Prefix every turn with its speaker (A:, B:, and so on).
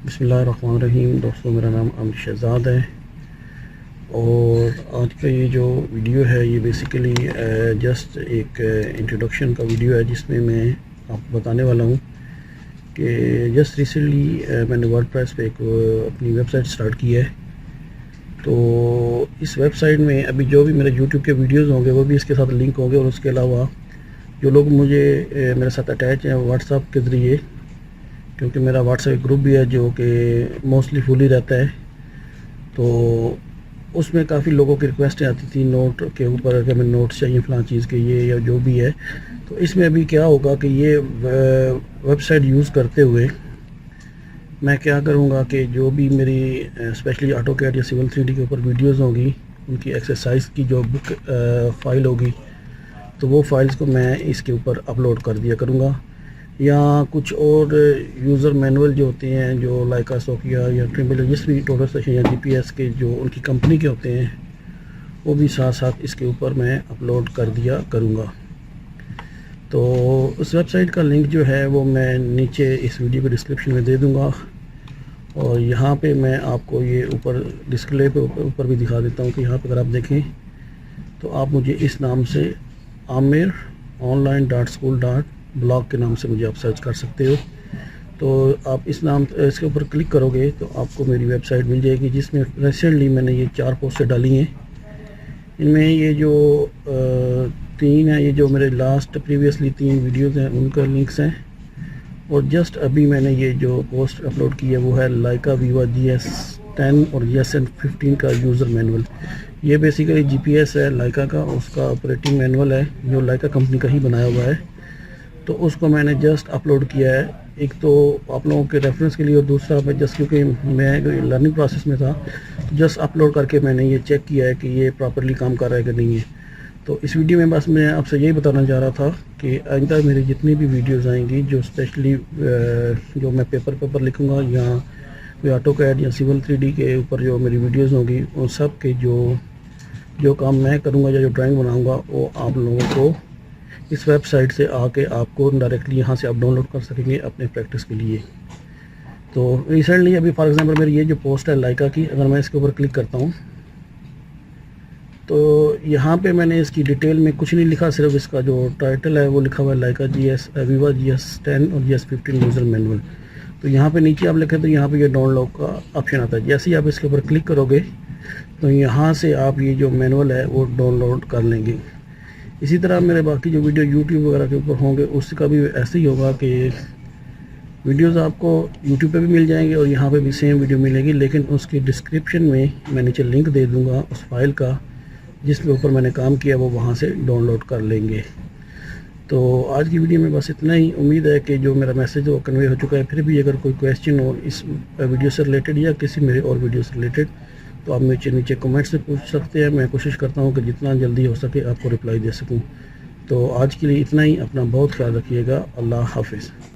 A: बिस्मिल्लाहिर्रहमानिर्रहीम। दोस्तों, मेरा नाम अमर शहज़ाद है और आज का ये जो वीडियो है ये बेसिकली जस्ट एक इंट्रोडक्शन का वीडियो है, जिसमें मैं आपको बताने वाला हूँ कि जस्ट रिसेंटली मैंने वर्डप्रेस पे एक अपनी वेबसाइट स्टार्ट की है। तो इस वेबसाइट में अभी जो भी मेरे यूट्यूब के वीडियोज़ होंगे वो भी इसके साथ लिंक होंगे, और उसके अलावा जो लोग मुझे मेरे साथ अटैच हैं व्हाट्सएप के ज़रिए, क्योंकि मेरा व्हाट्सएप ग्रुप भी है जो कि मोस्टली फुल ही रहता है, तो उसमें काफ़ी लोगों की रिक्वेस्टें आती थी नोट के ऊपर कि हमें नोट्स चाहिए फ़लाँ चीज़ के ये या जो भी है। तो इसमें अभी क्या होगा कि ये वेबसाइट यूज़ करते हुए मैं क्या करूँगा कि जो भी मेरी स्पेशली ऑटोकैड या सिविल 3D के ऊपर वीडियोज़ होंगी, उनकी एक्सरसाइज की जो बुक फ़ाइल होगी, तो वो फाइल्स को मैं इसके ऊपर अपलोड कर दिया करूँगा। या कुछ और यूज़र मैनुअल जो होते हैं, जो लाइका सोफिया या ट्रिम्बल जिस भी टोटल स्टेशन या GPS के जो उनकी कंपनी के होते हैं, वो भी साथ साथ इसके ऊपर मैं अपलोड कर दिया करूँगा। तो उस वेबसाइट का लिंक जो है वो मैं नीचे इस वीडियो के डिस्क्रिप्शन में दे दूँगा, और यहाँ पे मैं आपको ये ऊपर डिस्प्ले पे ऊपर भी दिखा देता हूँ कि यहाँ पर अगर आप देखें तो आप मुझे इस नाम से amironline.school.blog के नाम से मुझे आप सर्च कर सकते हो। तो आप इसके ऊपर क्लिक करोगे तो आपको मेरी वेबसाइट मिल जाएगी, जिसमें रिसेंटली मैंने ये 4 पोस्टें डाली हैं। इनमें ये जो 3 हैं, ये जो मेरे लास्ट प्रीवियसली 3 वीडियोज़ हैं उनका लिंक्स हैं, और जस्ट अभी मैंने ये जो पोस्ट अपलोड की है वो है लाइका वीवा GS10 और GSM15 का यूज़र मैनुअल। ये बेसिकली GPS है लाइका का, उसका ऑपरेटिंग मैनुअल है जो लाइका कंपनी का ही बनाया हुआ है। तो उसको मैंने जस्ट अपलोड किया है, एक तो आप लोगों के रेफरेंस के लिए, और दूसरा मैं जस्ट क्योंकि मैं लर्निंग प्रोसेस में था तो जस्ट अपलोड करके मैंने ये चेक किया है कि ये प्रॉपर्ली काम कर रहा है कि नहीं है। तो इस वीडियो में बस मैं आपसे यही बताना चाह रहा था कि आइंदा मेरी जितनी भी वीडियोज़ आएंगी, जो स्पेशली जो मैं पेपर लिखूँगा या कोई ऑटोकैड या सिविल 3D के ऊपर जो मेरी वीडियोज़ होंगी, उन सब के जो काम मैं करूँगा या जो ड्राइंग बनाऊँगा, वो आप लोगों को इस वेबसाइट से आके आपको डायरेक्टली यहाँ से आप डाउनलोड कर सकेंगे अपने प्रैक्टिस के लिए। तो रिसेंटली अभी फॉर एग्जांपल मेरी ये जो पोस्ट है लाइका की, अगर मैं इसके ऊपर क्लिक करता हूँ तो यहाँ पे मैंने इसकी डिटेल में कुछ नहीं लिखा, सिर्फ इसका जो टाइटल है वो लिखा हुआ है लाइका वीवा GS10 और GS15 यूज़र मैनुअल। तो यहाँ पे नीचे आप लिखें तो यहाँ पे ये डाउनलोड का ऑप्शन आता है। जैसे ही आप इसके ऊपर क्लिक करोगे तो यहाँ से आप ये जो मैनुअल है वो डाउनलोड कर लेंगे। इसी तरह मेरे बाकी जो वीडियो यूट्यूब वगैरह के ऊपर होंगे उसका भी ऐसे ही होगा कि वीडियोस आपको यूट्यूब पे भी मिल जाएंगे और यहाँ पे भी सेम वीडियो मिलेगी, लेकिन उसकी डिस्क्रिप्शन में मैं नीचे लिंक दे दूँगा उस फाइल का जिसके ऊपर मैंने काम किया, वो वहाँ से डाउनलोड कर लेंगे। तो आज की वीडियो में बस इतना ही। उम्मीद है कि जो मेरा मैसेज वो कन्वे हो चुका है। फिर भी अगर कोई क्वेश्चन हो इस वीडियो से रिलेटेड या किसी मेरे और वीडियो से रिलेटेड, तो आप नीचे कमेंट से पूछ सकते हैं। मैं कोशिश करता हूँ कि जितना जल्दी हो सके आपको रिप्लाई दे सकूँ। तो आज के लिए इतना ही। अपना बहुत ख्याल रखिएगा। अल्लाह हाफिज़।